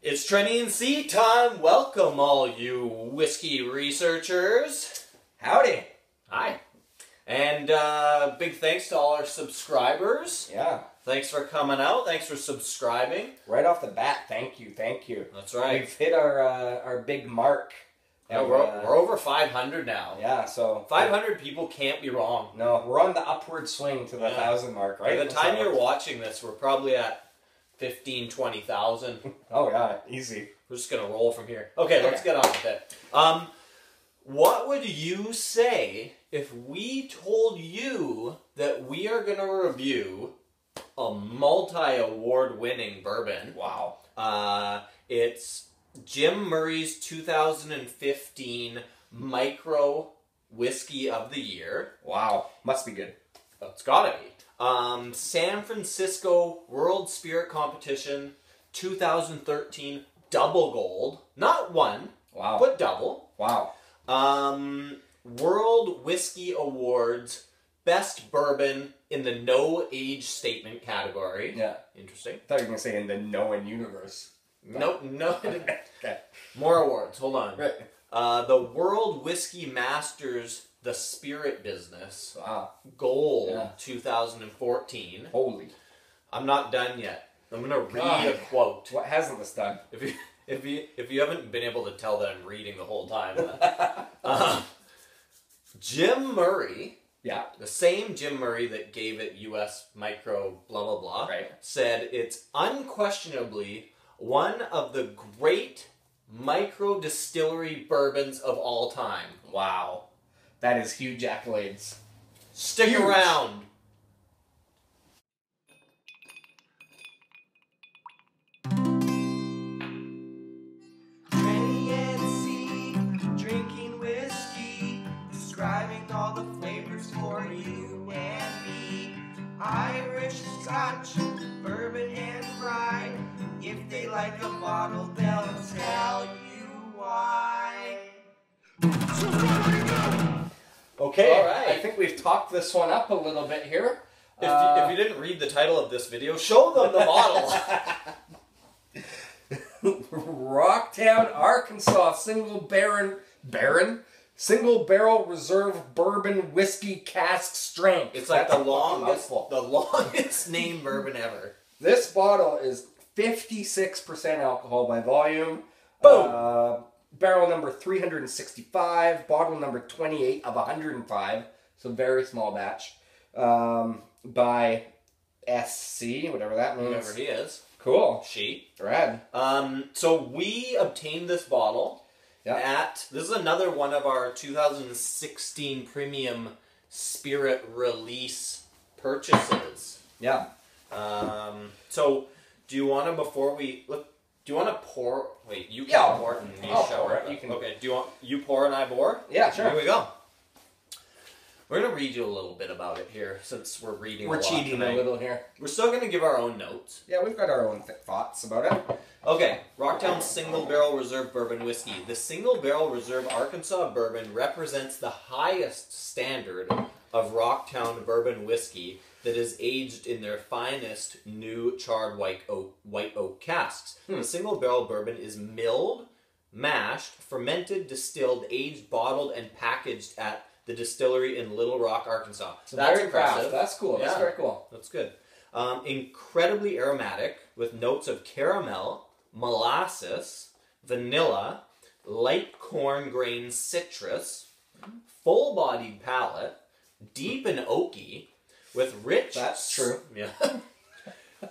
It's Trenny and C time. Welcome, all you whiskey researchers. Howdy. Hi. And big thanks to all our subscribers. Yeah. Thanks for coming out. Thanks for subscribing. Right off the bat, thank you. That's right. We've hit our big mark. Yeah, we're over 500 now. Yeah, so 500 people can't be wrong. No, we're on the upward swing to the 1,000 mark, right? By the time you're watching this, we're probably at 15, 20,000. Oh yeah, easy. We're just gonna roll from here. Okay, let's get on with it. What would you say if we told you that we are gonna review a multi-award-winning bourbon? Wow. It's Jim Murray's 2015 Micro Whiskey of the Year. Wow. Must be good. It's gotta be. San Francisco World Spirit Competition 2013 Double Gold. Not one, Wow. but double. Wow. World Whiskey Awards Best Bourbon in the No Age Statement category. Yeah. Interesting. I thought you were going to say in the Known universe. No. Okay. More awards. Hold on. Right. The World Whiskey Masters The Spirit Business. Wow. Gold 2014. Holy. I'm not done yet. I'm gonna read a quote. What hasn't this done? If you haven't been able to tell that I'm reading the whole time, Jim Murray, the same Jim Murray that gave it U.S. Micro blah blah blah, said it's unquestionably one of the great micro distillery bourbons of all time. Wow. That is huge accolades. Stick around. Trenny and C, drinking whiskey, describing all the flavors for you and me. Irish, Scotch, bourbon, and rye. If they like a bottle, they'll tell you why. Okay, all right. I think we've talked this one up a little bit here. If you didn't read the title of this video, show them the bottle. Rocktown, Arkansas, single barrel reserve bourbon whiskey cask strength. It's like the longest named bourbon ever. This bottle is 56% alcohol by volume. Boom! Barrel number 365, bottle number 28 of 105, so very small batch, by SC, whatever that means. Whoever he is. Cool. She. Rad. So we obtained this bottle at, this is another one of our 2016 premium spirit release purchases. Yeah. So do you want to, before we, look, do you want to pour? Wait, you can pour it and you show it. You can. Okay, do you want you pour and I pour? Yeah, sure. Here we go. We're going to read you a little bit about it here, since we're reading We're cheating a little here. We're still going to give our own notes. Yeah, we've got our own thoughts about it. Okay, Rocktown Single Barrel Reserve Bourbon Whiskey. The Single Barrel Reserve Arkansas Bourbon represents the highest standard of Rocktown Bourbon Whiskey that is aged in their finest new charred white oak casks. The Single Barrel Bourbon is milled, mashed, fermented, distilled, aged, bottled, and packaged at the distillery in Little Rock, Arkansas. So that's very impressive. That's cool. That's very cool. That's good. Incredibly aromatic with notes of caramel, molasses, vanilla, light corn grain citrus, full-bodied palate, deep and oaky, with rich... That's true. Yeah.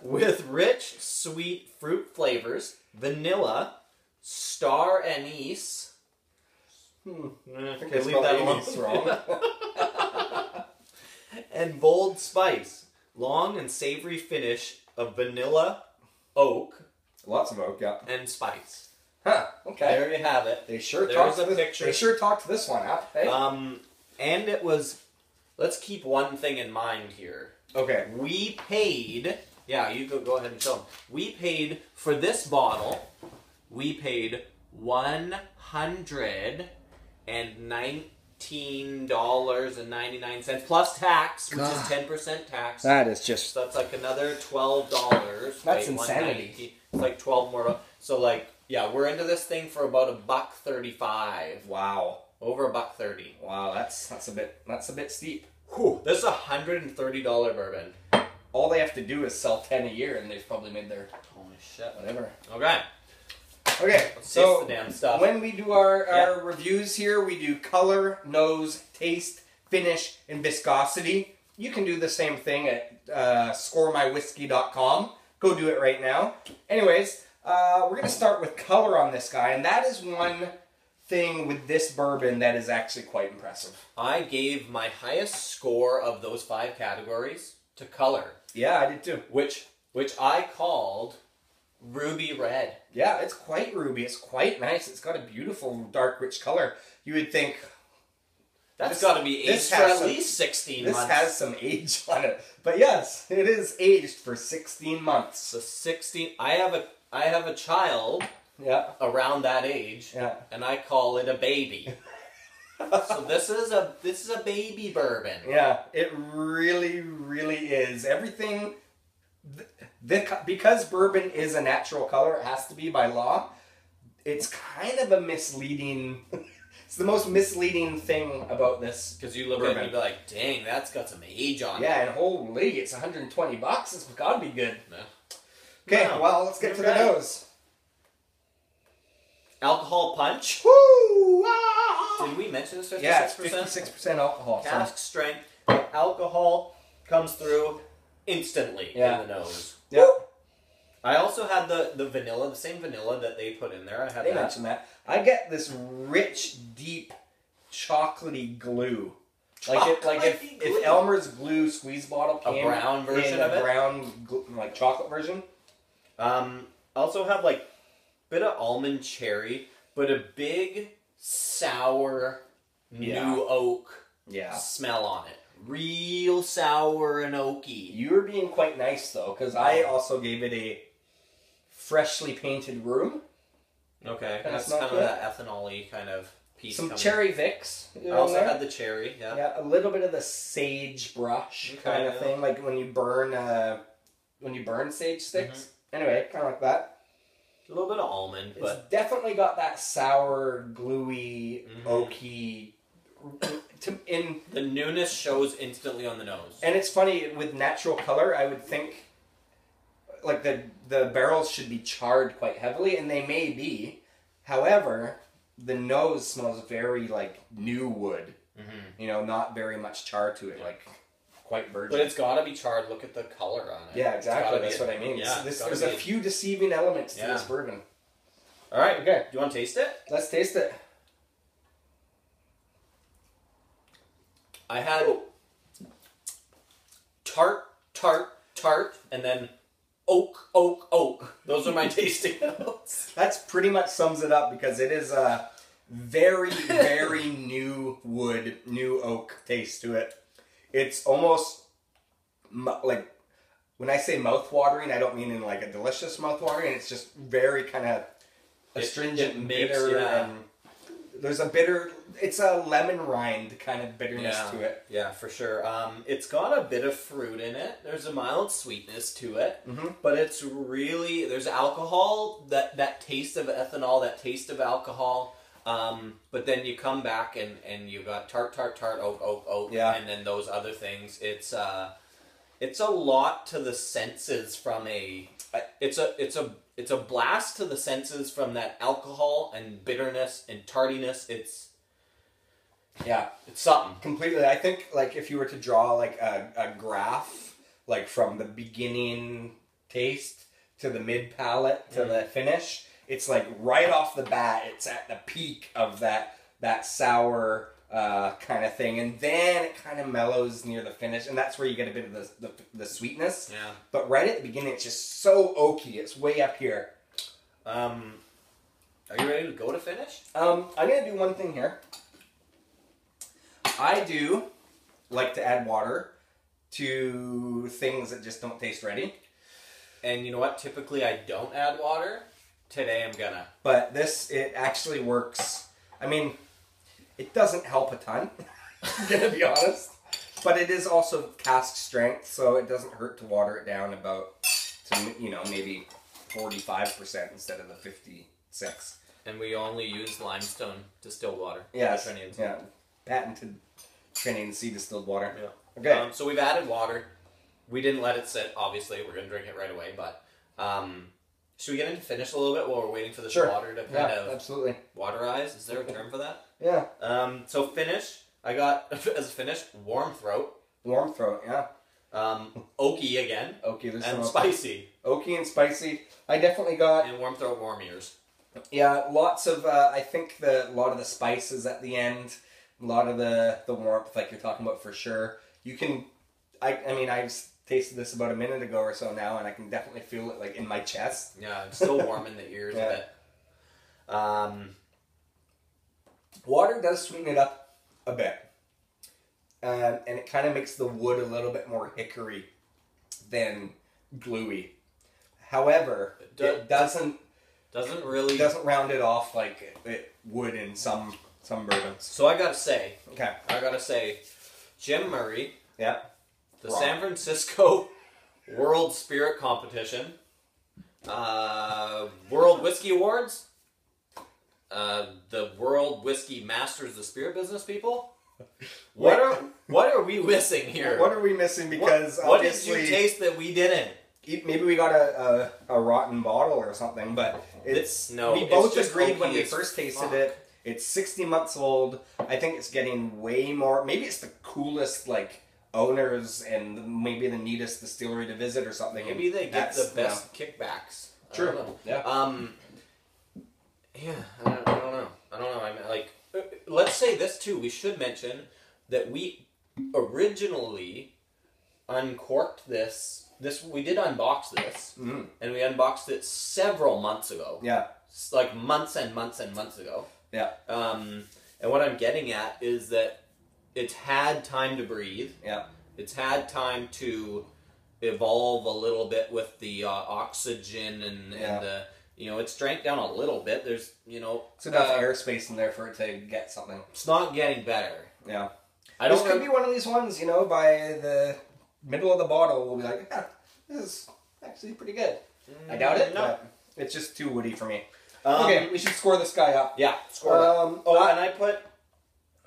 With rich, sweet fruit flavors, vanilla, star anise... I think Okay, leave that alone. Wrong. And bold spice. Long and savory finish of vanilla, oak, Lots of oak, yeah. and spice. Huh, okay. There you have it. They sure There's talked a picture. They sure talked this one up, hey? And it was... Let's keep one thing in mind here. Okay. We paid... Yeah, you go ahead and show them. We paid, for this bottle, we paid $119.99 plus tax, which is 10% tax. That is just... So that's like another $12. That's insanity. It's like 12 more. So like, yeah, we're into this thing for about $1.35. Wow. Over $1.30. Wow, that's a bit steep. Whew, this is a $130 bourbon. All they have to do is sell 10 a year, and they've probably made their Holy shit. whatever. Okay. Okay, Let's so taste the damn stuff. when we do our reviews here, we do color, nose, taste, finish, and viscosity. You can do the same thing at scoremywhiskey.com. Go do it right now. Anyways, we're going to start with color on this guy, and that is one thing with this bourbon that is actually quite impressive. I gave my highest score of those 5 categories to color. Yeah, I did too. Which I called ruby red. Yeah, it's quite ruby. It's quite nice. It's got a beautiful dark rich color. You would think That's got to be aged for at least 16 months. This has some age on it. But yes, it is aged for 16 months. So 16. I have a child around that age, and I call it a baby. So this is a baby bourbon. Yeah, it really, really is. Everything, because bourbon is a natural color, it has to be by law. It's kind of a misleading. It's the most misleading thing about this. Because you look at it and you be like, dang, that's got some age on it. Yeah, and holy, it's $120. It's got to be good. No. Okay, well, let's get to the nose. Alcohol punch. Woo! Ah! Did we mention this? 56%? Yeah, it's 56% alcohol. Cask strength. Alcohol comes through instantly in the nose. Yep. I also had the vanilla, the same vanilla that they put in there. I had They mentioned that. I get this rich, deep, chocolatey glue. Like if Elmer's glue squeeze bottle came a brown version in of a it, brown like chocolate version. Also have like bit of almond cherry, but a big sour new oak smell on it. Real sour and oaky. You were being quite nice though, because I also gave it a freshly painted room. Okay, that's kind of that ethanol-y kind of piece. Some cherry Vicks. I also had the cherry, Yeah, a little bit of the sage brush kind of thing, like when you burn sage sticks. Anyway, kind of like that. A little bit of almond, but it's definitely got that sour, gluey, oaky. The newness shows instantly on the nose. And it's funny with natural color. I would think like the barrels should be charred quite heavily, and they may be. However, the nose smells very like new wood. You know, not very much char to it, like quite virgin. But it's got to be charred. Look at the color on it. Yeah, exactly. That's what I mean. Yeah, so there's a few deceiving elements to this bourbon. All right. Okay. Do you want to taste it? Let's taste it. I had tart, and then oak. Those are my tasting notes. That's pretty much sums it up because it is a very, very new wood, new oak taste to it. It's almost like, when I say mouth-watering, I don't mean in like a delicious mouth-watering. It's just very kind of astringent and bitter. And there's a bitter, it's a lemon rind kind of bitterness to it. Yeah, for sure. It's got a bit of fruit in it. There's a mild sweetness to it. But it's really, there's alcohol, that taste of ethanol, that taste of alcohol. But then you come back and you got tart, oak, and then those other things. It's a lot to the senses from it's a blast to the senses from that alcohol and bitterness and tardiness. It's something. Completely. I think like if you were to draw like a graph, like from the beginning taste to the mid palate to the finish, it's like right off the bat, it's at the peak of that sour kind of thing, and then it kind of mellows near the finish, and that's where you get a bit of the sweetness. Yeah. But right at the beginning, it's just so oaky. It's way up here. Are you ready to go to finish? I'm gonna do one thing here. I do like to add water to things that just don't taste ready. And you know what? Typically, I don't add water. Today, I'm gonna. But it actually works. I mean, it doesn't help a ton, I'm gonna be honest. But it is also cask strength, so it doesn't hurt to water it down about, maybe 45% instead of the 56. And we only use limestone distilled water. Yeah, Trenny and C. yeah, patented Trenny and C distilled water. Yeah. Okay. So we've added water. We didn't let it sit. Obviously, we're gonna drink it right away. But should we get into finish a little bit while we're waiting for this water to kind of absolutely waterize? Is there a term for that? Yeah. So finish. I got as a finish warm throat. Warm throat. Yeah. Oaky again. Oaky. There's And some spicy. Oaky and spicy. I definitely got. And warm throat, warm ears. Yeah, lots of. I think a lot of the spices at the end, a lot of the warmth, like you're talking about, for sure. You can. I mean, I've tasted this about a minute ago or so now, and I can definitely feel it like in my chest. Yeah, it's still warm in the ears a bit. Water does sweeten it up a bit, and it kind of makes the wood a little bit more hickory than gluey. However, it doesn't round it off like it would in some bourbons. So I gotta say, Okay. Jim Murray, Yeah. the Wrong. San Francisco World Spirit Competition, World Whiskey Awards, the World Whiskey Masters of Spirit Business people. What are we missing here? What are we missing? Because what did obviously, you taste that we didn't? maybe we got a rotten bottle or something, but we both agreed when we first tasted it. It's 60 months old. I think it's getting way more. Maybe it's the coolest owners and maybe the neatest distillery to visit or something. Maybe they get the best kickbacks. True. I don't know. Yeah. Yeah. I don't know. I mean, let's say this too. We should mention that we originally uncorked this. We did unbox this, and we unboxed it several months ago. Yeah. Like months and months and months ago. Yeah. And what I'm getting at is that it's had time to breathe. Yeah. It's had time to evolve a little bit with the oxygen and the, it's drank down a little bit. There's, It's enough airspace in there for it to get something. It's not getting better. Yeah. This could be one of these ones, by the middle of the bottle, we'll be like, yeah, this is actually pretty good. I doubt it, but it's just too woody for me. Okay, we should score this guy up. Yeah, score that. And I put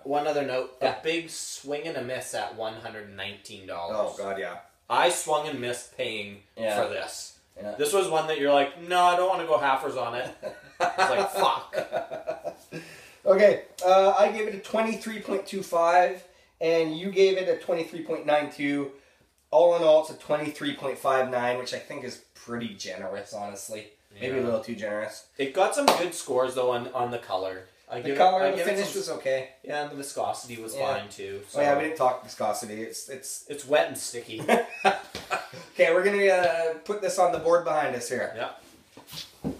one other note. A big swing and a miss at $119. Oh, God, yeah. I swung and missed paying for this. Yeah. This was one that you're like, no, I don't want to go halfers on it. It's like, fuck. Okay, I gave it a 23.25, and you gave it a 23.92. All in all, it's a 23.59, which I think is pretty generous, honestly. Maybe a little too generous. It got some good scores, though, on the color. The finish was okay. Yeah, and the viscosity was fine, too. So. Oh, yeah, we didn't talk viscosity. It's wet and sticky. Okay, we're going to put this on the board behind us here. Yeah.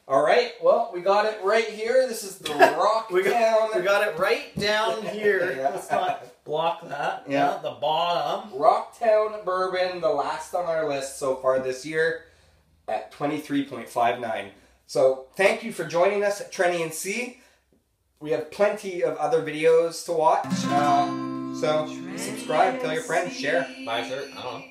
All right, well, we got it right here. This is the Rock Town. We got it right down here. Let's not block that. Yeah. The bottom. Rocktown Bourbon, the last on our list so far this year, at 23.59. So thank you for joining us at Trenny and C. We have plenty of other videos to watch. So subscribe, tell your friends, share. Buy a shirt. I don't know.